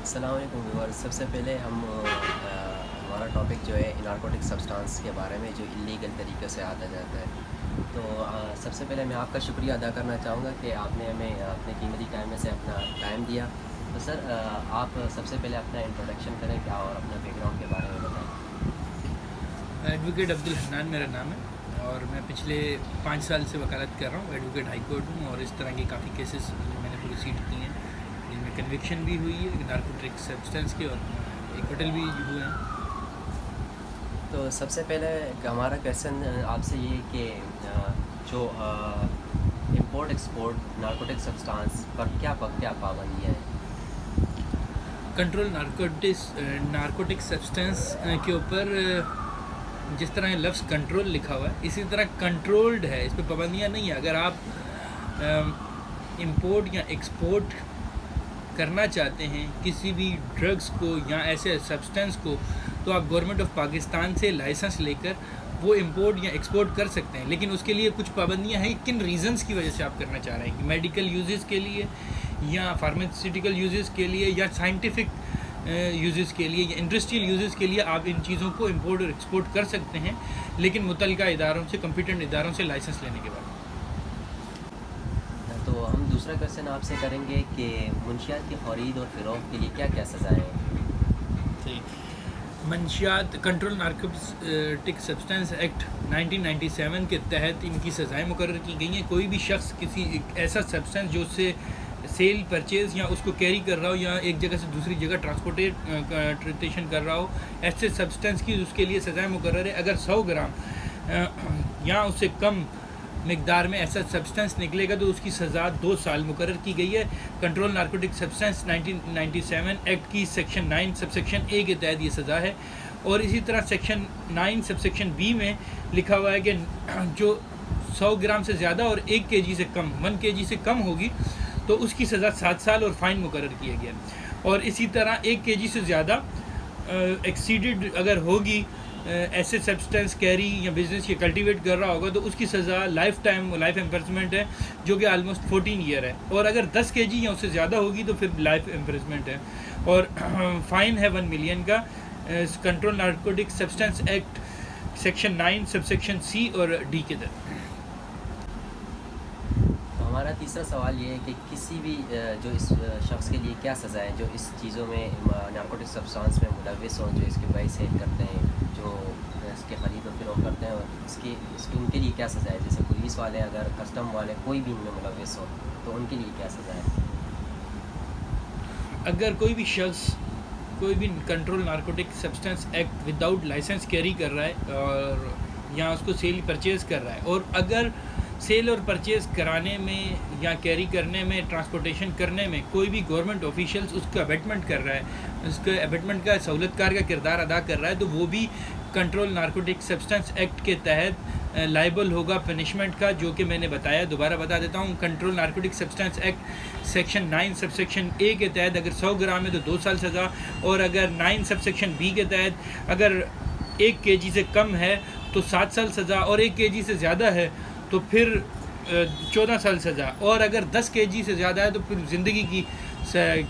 السلام علیکم ویورز. سب سے پہلے ہمارا ٹاپک جو ہے نارکوٹک سبسٹانس کے بارے میں جو ایلیگل طریقے سے آتا جاتا ہے. تو سب سے پہلے میں آپ کا شکریہ ادا کرنا چاہوں گا کہ آپ نے ہمیں اپنے قیمتی ٹائم میں سے اپنا ٹائم دیا. تو سر آپ سب سے پہلے اپنا انٹروڈکشن کریں کیا اور اپنا بیک گراؤنڈ کے بارے میں بتائیں. ایڈوکیٹ عبدالحنان میرا نام ہے اور میں پچھلے 5 سال سے وکالت کر رہا ہوں. ایڈوکیٹ ہائی کورٹ ہوں اور اس طرح کے کافی کیسز میں نے پروسیڈ کیے ہیں جن میں کنوکشن بھی ہوئی ہے نارکوٹک سبسٹنس کے اور ایکوٹل بھی ہوئے ہیں. تو سب سے پہلے ہمارا کویشچن آپ سے یہ کہ جو امپورٹ ایکسپورٹ نارکوٹک سبسٹانس پر کیا پابندیاں ہیں. کنٹرول نارکوٹک سبسٹنس کے اوپر جس طرح لفظ کنٹرول لکھا ہوا ہے اسی طرح کنٹرولڈ ہے, اس پہ پابندیاں نہیں ہیں. اگر آپ امپورٹ یا ایکسپورٹ کرنا چاہتے ہیں کسی بھی ڈرگس کو یا ایسے سبسٹنس کو تو آپ گورنمنٹ آف پاکستان سے لائسنس لے کر وہ امپورٹ یا ایکسپورٹ کر سکتے ہیں, لیکن اس کے لیے کچھ پابندیاں ہیں. کن ریزنس کی وجہ سے آپ کرنا چاہ رہے ہیں کہ میڈیکل یوزز کے لیے یا فارماسیوٹیکل یوزز کے لیے یا سائنٹیفک یوزز کے لیے یا انڈسٹریل یوزز کے لیے آپ ان چیزوں کو امپورٹ اور ایکسپورٹ کر سکتے ہیں, لیکن متعلقہ اداروں سے کمپیٹنٹ اداروں سے لائسنس لینے کے بعد. تو ہم دوسرا کویشچن آپ سے کریں گے کہ منشیات کی خرید اور فروخت کے لیے کیا کیا سزائیں ہیں. منشیات کنٹرول نارکوٹک سبسٹنس ایکٹ 1997 کے تحت ان کی سزائیں مقرر کی گئی ہیں. کوئی بھی شخص کسی ایسا سبسٹنس جو اس سے سیل پرچیز یا اس کو کیری کر رہا ہو یا ایک جگہ سے دوسری جگہ ٹرانسپورٹیشن کر رہا ہو, ایسے سبسٹنس کی اس کے لیے سزائیں مقرر ہے. اگر 100 گرام یا اس سے کم مقدار میں ایسا سبسٹنس نکلے گا تو اس کی سزا 2 سال مقرر کی گئی ہے. کنٹرول نارکوٹک سبسٹنس 1997 ایکٹ کی سیکشن 9 سب سیکشن اے کے تحت یہ سزا ہے. اور اسی طرح سیکشن 9 سب سیکشن بی میں لکھا ہوا ہے کہ جو 100 گرام سے زیادہ اور 1 kg سے کم 1 kg سے کم ہوگی تو اس کی سزا 7 سال اور فائن مقرر کیا گیا. اور اسی طرح 1 kg سے زیادہ ایکسیڈڈ اگر ہوگی ایسے سبسٹنس کیری یا بزنس یا کلٹیویٹ کر رہا ہوگا تو اس کی سزا لائف ٹائم لائف امپرزمنٹ ہے جو کہ آلموسٹ 14 ایئر ہے. اور اگر 10 kg یا اس سے زیادہ ہوگی تو پھر لائف امپرزمنٹ ہے اور فائن ہے 1 ملین کا. Control narcotic substance act section 9 subsection C اور ڈی کے تحت. ہمارا تیسرا سوال یہ ہے کہ کسی بھی جو اس شخص کے لیے کیا سزا ہے جو اس چیزوں میں نارکوٹک سبسٹانس میں ملوث ہوں, جو اس کے بائی سیل کرتے ہیں, جو اس کے خرید و فروخت کرتے ہیں, اور ان کے لیے کیا سزا ہے. جیسے پولیس والے اگر کسٹم والے کوئی بھی ان میں ملوث ہو تو ان کے لیے کیا سزا ہے. اگر کوئی بھی شخص کوئی بھی control narcotic substance act without licence carry کر رہا ہے اور یا اس کو سیل پرچیز کر رہا ہے, اور اگر سیل اور پرچیز کرانے میں یا کیری کرنے میں ٹرانسپورٹیشن کرنے میں کوئی بھی گورنمنٹ آفیشلز اس کا ابیٹمنٹ کر رہا ہے, اس کے ابیٹمنٹ کا سہولت کار کا کردار ادا کر رہا ہے, تو وہ بھی کنٹرول نارکوٹک سبسٹنس ایکٹ کے تحت لائبل ہوگا پنشمنٹ کا, جو کہ میں نے بتایا. دوبارہ بتا دیتا ہوں, control narcotic substance act section 9 subsection A کے تحت اگر 100 گرام ہے تو 2 سال سزا, اور اگر 9 سب سیکشن بی کے تحت اگر 1 kg سے کم ہے تو 7 سال سزا, اور 1 kg سے زیادہ ہے تو پھر 14 سال سزا, اور اگر 10 kg سے زیادہ ہے تو پھر زندگی کی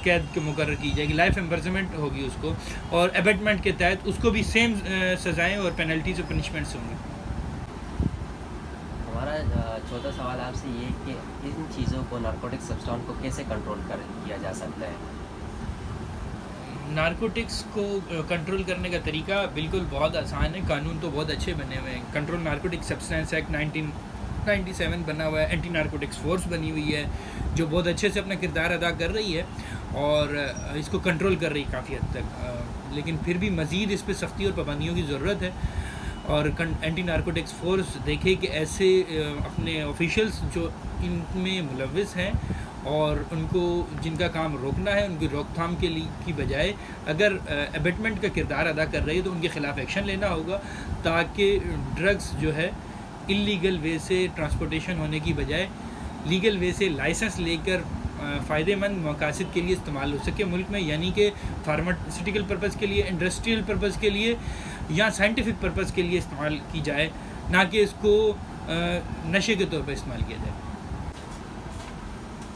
قید کے مقرر کی جائے گی, لائف امپرزمنٹ ہوگی اس کو. اور ابیٹمنٹ کے تحت اس کو بھی سیم سزائیں اور پینلٹیز اور پنشمنٹس ہوں گی. ہمارا چوتھا سوال آپ سے یہ ہے کہ ان چیزوں کو نارکوٹک سبسٹانس کو کیسے کنٹرول کیا جا سکتا ہے. نارکوٹکس کو کنٹرول کرنے کا طریقہ بالکل بہت آسان ہے. قانون تو بہت اچھے بنے ہوئے ہیں. کنٹرول نارکوٹک سبسٹنس ایکٹ 1997 بنا ہوا ہے, اینٹی نارکوٹکس فورس بنی ہوئی ہے جو بہت اچھے سے اپنا کردار ادا کر رہی ہے اور اس کو کنٹرول کر رہی ہے کافی حد تک, لیکن پھر بھی مزید اس پہ سختی اور پابندیوں کی ضرورت ہے. اور اینٹی نارکوٹکس فورس دیکھے کہ ایسے اپنے آفیشلز جو ان میں ملوث ہیں اور ان کو جن کا کام روکنا ہے ان کی روک تھام کے لیے کی بجائے اگر ابیٹمنٹ کا کردار ادا کر رہی ہے تو ان کے خلاف ایکشن لینا ہوگا, تاکہ ڈرگس جو ہے اللیگل وے سے ٹرانسپورٹیشن ہونے کی بجائے لیگل وے سے لائسنس لے کر فائدہ مند مقاصد کے لیے استعمال ہو سکے ملک میں, یعنی کہ فارماسیوٹیکل پرپز کے لیے, انڈسٹریل پرپز کے لیے یا سائنٹیفک پرپز کے لیے استعمال کی جائے, نہ کہ اس کو نشے کے طور پر استعمال کیا جائے.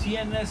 CNS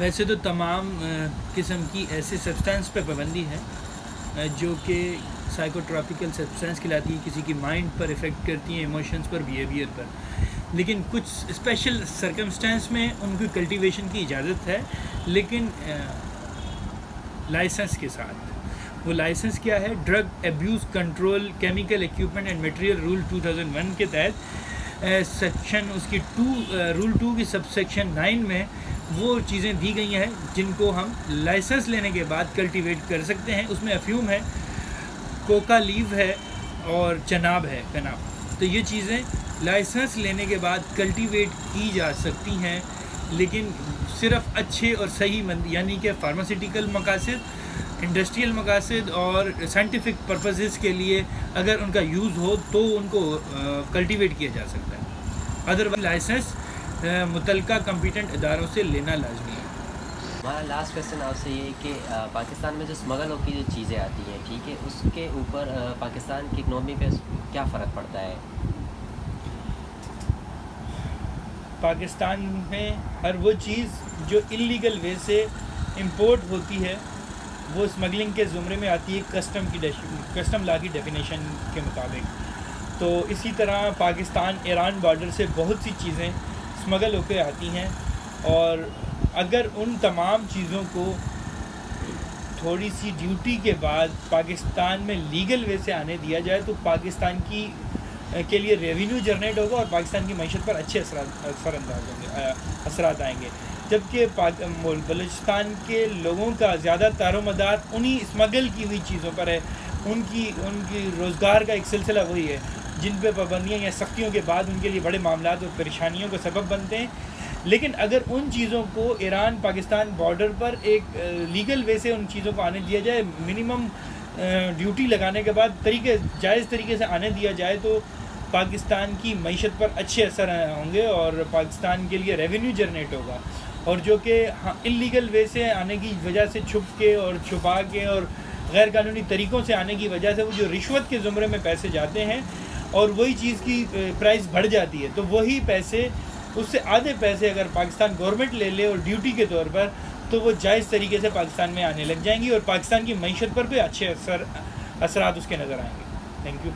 ویسے تو تمام قسم کی ایسے سبسٹینس پہ پابندی ہے جو کہ سائیکوٹراپیکل سبسٹینس کہلاتی ہے، کسی کی مائنڈ پر افیکٹ کرتی ہیں، ایموشنز پر، بیہیویئر پر، لیکن کچھ اسپیشل سرکمسٹانس میں ان کی کلٹیویشن کی اجازت ہے، لیکن لائسنس کے ساتھ۔ وہ لائسنس کیا ہے؟ Drug abuse control chemical equipment and material rule 2001 کے تحت سیکشن اس کی رول 2 کی سب سیکشن 9 میں وہ چیزیں دی گئی ہیں جن کو ہم لائسنس لینے کے بعد کلٹیویٹ کر سکتے ہیں۔ اس میں افیوم ہے، کوکا لیو ہے اور چناب ہے، کناب۔ تو یہ چیزیں لائسنس لینے کے بعد کلٹیویٹ کی جا سکتی ہیں، لیکن صرف اچھے اور صحیح یعنی کہ فارماسیوٹیکل مقاصد، انڈسٹریل مقاصد اور سائنٹیفک پرپزز کے لیے اگر ان کا یوز ہو تو ان کو کلٹیویٹ کیا جا سکتا ہے، ادروائز لائسنس متعلقہ کمپیٹنٹ اداروں سے لینا لازمی ہے۔ ہمارا لاسٹ کویشچن آپ سے یہ ہے کہ پاکستان میں جو اسمگل ہو کی جو چیزیں آتی ہیں، ٹھیک ہے، اس کے اوپر پاکستان کی اکنومی پہ کیا فرق پڑتا ہے؟ پاکستان میں ہر وہ چیز جو انلیگل وے سے امپورٹ ہوتی ہے وہ اسمگلنگ کے زمرے میں آتی ہے کسٹم لا کی ڈیفینیشن کے مطابق۔ تو اسی طرح پاکستان ایران بارڈر سے بہت سی چیزیں اسمگل ہو کے آتی ہیں، اور اگر ان تمام چیزوں کو تھوڑی سی ڈیوٹی کے بعد پاکستان میں لیگل وے سے آنے دیا جائے تو پاکستان کے لیے ریونیو جنریٹ ہوگا اور پاکستان کی معیشت پر اچھے اثرات آئیں گے، جبکہ بلوچستان کے لوگوں کا زیادہ دار و مدار انہی اسمگل کی ہوئی چیزوں پر ہے، ان کی روزگار کا ایک سلسلہ وہی ہے جن پہ پابندیاں یا سختیوں کے بعد ان کے لیے بڑے معاملات اور پریشانیوں کا سبب بنتے ہیں۔ لیکن اگر ان چیزوں کو ایران پاکستان بارڈر پر ایک لیگل وے سے ان چیزوں کو آنے دیا جائے، منیمم ڈیوٹی لگانے کے بعد جائز طریقے سے آنے دیا جائے، تو پاکستان کی معیشت پر اچھے اثر ہوں گے اور پاکستان کے لیے ریونیو جنریٹ ہوگا۔ اور جو کہ انلیگل وے سے آنے کی وجہ سے چھپ کے اور چھپا کے اور غیر قانونی طریقوں سے آنے کی وجہ سے وہ جو رشوت کے زمرے میں پیسے جاتے ہیں اور وہی چیز کی پرائس بڑھ جاتی ہے، تو وہی پیسے، اس سے آدھے پیسے اگر پاکستان گورنمنٹ لے لے اور ڈیوٹی کے طور پر، تو وہ جائز طریقے سے پاکستان میں آنے لگ جائیں گی اور پاکستان کی معیشت پر بھی اچھے اثرات اس کے نظر آئیں گے۔ Thank you.